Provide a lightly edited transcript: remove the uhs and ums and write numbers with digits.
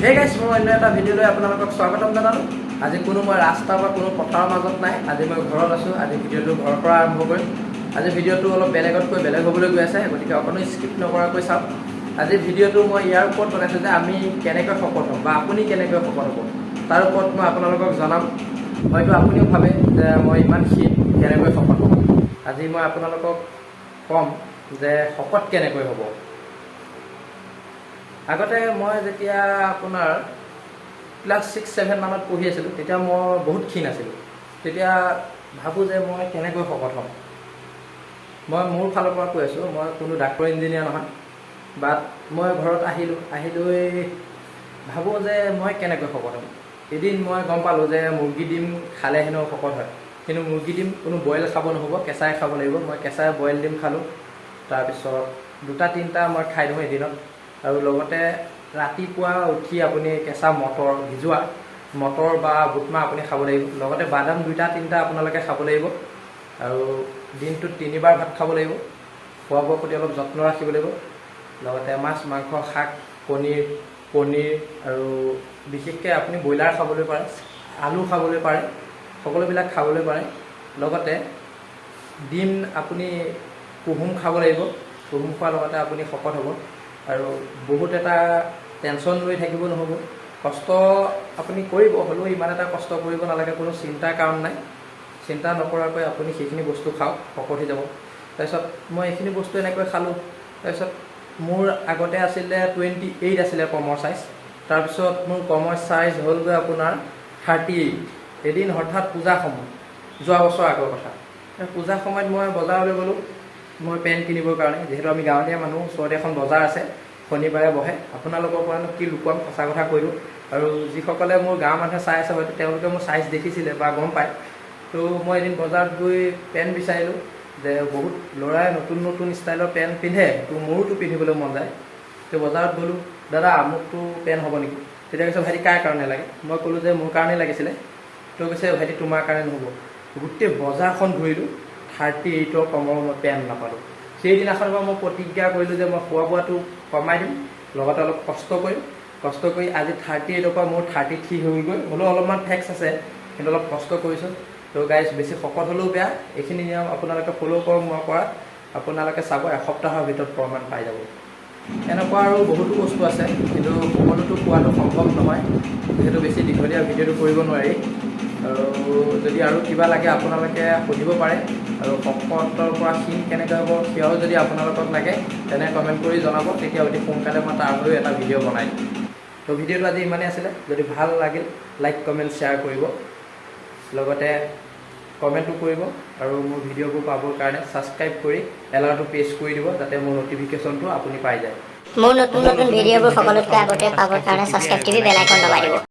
হে গাইছ মই অন্য এটা ভিডিঅ' লৈ আপোনালোকক স্বাগতম জনালোঁ। আজি কোনো মই ৰাস্তা বা কোনো পথাৰৰ মাজত নাই। আজি মই ঘৰত আছোঁ। আজি ভিডিঅ'টো ঘৰৰ পৰা আৰম্ভ কৰিম। আজি ভিডিঅ'টো অলপ বেলেগতকৈ বেলেগ হ'বলৈ গৈ আছে, গতিকে অকণো স্কিপ নকৰাকৈ চাওক। আজি ভিডিঅ'টো মই ইয়াৰ ওপৰত বনাইছোঁ যে আমি কেনেকৈ শকত হ'ম বা আপুনি কেনেকৈ শকত হ'ব, তাৰ ওপৰত মই আপোনালোকক জনাম। হয়তো আপুনিও ভাবে যে মই ইমান ক্ষীণ, কেনেকৈ শকত হ'ম। আজি মই আপোনালোকক ক'ম যে শকত কেনেকৈ হ'ব। আগতে মই যেতিয়া আপোনাৰ ক্লাছ 6-7 মানত পঢ়ি আছিলোঁ, তেতিয়া মই বহুত ক্ষীণ আছিলোঁ। তেতিয়া ভাবোঁ যে মই কেনেকৈ শকত হ'ম। মই মোৰ ফালৰ পৰা কৈ আছোঁ, মই কোনো ডাক্তৰ ইঞ্জিনিয়াৰ নহয়। বাট মই ঘৰত আহি লৈ ভাবোঁ যে মই কেনেকৈ শকত হ'ম। এদিন মই গম পালোঁ যে মুৰ্গী ডিম খালে হেনো শকত হয়। কিন্তু মুৰ্গী ডিম কোনো বইল খাব নহ'ব, কেঁচাই খাব লাগিব। মই কেঁচাই বইল ডিম খালোঁ। তাৰপিছত 2-3টা মই খাই দিওঁ এদিনত। আৰু লগতে ৰাতিপুৱা উঠি আপুনি কেঁচা মটৰ, ভিজোৱা মটৰ বা বুটমাহ আপুনি খাব লাগিব। লগতে বাদাম 2-3টা আপোনালোকে খাব লাগিব। আৰু দিনটোত 3বাৰ ভাত খাব লাগিব। খোৱা বোৱাৰ প্ৰতি অলপ যত্ন ৰাখিব লাগিব। লগতে মাছ, মাংস, শাক, পনীৰ আৰু বিশেষকৈ আপুনি ব্ৰইলাৰ খাবলৈ পাৰে, আলু খাবলৈ পাৰে, সকলোবিলাক খাবলৈ পাৰে। লগতে ডিম আপুনি কুহুম খাব লাগিব। কুহুম খোৱাৰ লগতে আপুনি শকত হ'ব। আৰু বহুত এটা টেনশ্যন লৈ থাকিব নহ'ব। কষ্ট আপুনি কৰিব, হ'লেও ইমান এটা কষ্ট কৰিব নালাগে, কোনো চিন্তাৰ কাৰণ নাই। চিন্তা নকৰাকৈ আপুনি সেইখিনি বস্তু খাওক, শকত হৈ যাব। তাৰপিছত মই এইখিনি বস্তু এনেকৈ খালোঁ। তাৰপিছত মোৰ আগতে আছিলে 28 আছিলে কমৰ চাইজ। তাৰপিছত মোৰ কমৰ চাইজ হ'লগৈ আপোনাৰ 38। এদিন হঠাৎ পূজা সময়, যোৱা বছৰ আগৰ কথা। পূজাৰ সময়ত মই বজাৰলৈ গ'লোঁ, মই পেণ্ট কিনিবৰ কাৰণে। যিহেতু আমি গাঁৱলীয়া মানুহ, ওচৰতে এখন বজাৰ আছে, শনিবাৰে বহে। আপোনালোকৰ পৰানো কি লুকুৱাম, সঁচা কথা কৈ দিওঁ। আৰু যিসকলে মোৰ গাঁৱৰ মানুহে চাই আছে, হয়তো তেওঁলোকে মোৰ চাইজ দেখিছিলে বা গম পায়। তো মই এদিন বজাৰত গৈ পেণ্ট বিচাৰিলোঁ, যে বহুত ল'ৰাই নতুন ষ্টাইলৰ পেণ্ট পিন্ধে, তো মোৰোতো পিন্ধিবলৈ মন যায়। তো বজাৰত গ'লোঁ, দাদা মোকতো পেণ্ট হ'ব নেকি? তেতিয়া কৈছে ভাইটি কাৰ কাৰণে লাগে? মই ক'লোঁ যে মোৰ কাৰণেই লাগিছিলে। তো কৈছে ভাইটি তোমাৰ কাৰণে নহ'ব। গোটেই বজাৰখন ঘূৰিলোঁ, 38ৰ কমৰ মই পেণ্ট নাপালোঁ। সেইদিনাখনৰ পৰা মই প্ৰতিজ্ঞা কৰিলোঁ যে মই খোৱা বোৱাটো কমাই দিম, লগতে অলপ কষ্ট কৰি আজি 38ৰ পৰা মোৰ 33 হ'লগৈ। হ'লেও অলপমান ফেক্স আছে, কিন্তু অলপ কষ্ট কৰিছোঁ। তো গাইজ, বেছি শকত হ'লেও বেয়া। এইখিনি নিয়ম আপোনালোকে ফ'ল' কৰক। মই কৰা আপোনালোকে চাব, এসপ্তাহৰ ভিতৰত প্ৰমাণ পাই যাব। এনেকুৱা আৰু বহুতো বস্তু আছে, কিন্তু সকলোতো পোৱাটো সম্ভৱ নহয়, যিহেতু বেছি দীঘলীয়া ভিডিঅ'টো কৰিব নোৱাৰি। আৰু যদি আৰু কিবা লাগে আপোনালোকে সুধিব পাৰে। আৰু শকতৰ পৰা ক্ষীণ কেনেকৈ হ'ব সেয়াও যদি আপোনালোকক লাগে, তেনে কমেণ্ট কৰি জনাব। তেতিয়া অতি সোনকালে মই তাৰ হৈও এটা ভিডিঅ' বনাই দিম। তো ভিডিঅ'টো আজি ইমানেই আছিলে। যদি ভাল লাগিল, লাইক, কমেণ্ট, শ্বেয়াৰ কৰিব। লগতে কমেণ্টো কৰিব। আৰু মোৰ ভিডিঅ'বোৰ পাবৰ কাৰণে ছাবস্ক্ৰাইব কৰি এলাৰ্টটো প্ৰেছ কৰি দিব, যাতে মোৰ ন'টিফিকেশ্যনটো আপুনি পাই যায়। মোৰ নতুন ভিডিঅ'বোৰ সকলোতকৈ আগতে পাবৰ কাৰণে ছাবস্ক্ৰাইব টিপি বেল আইকন দবাই দিব।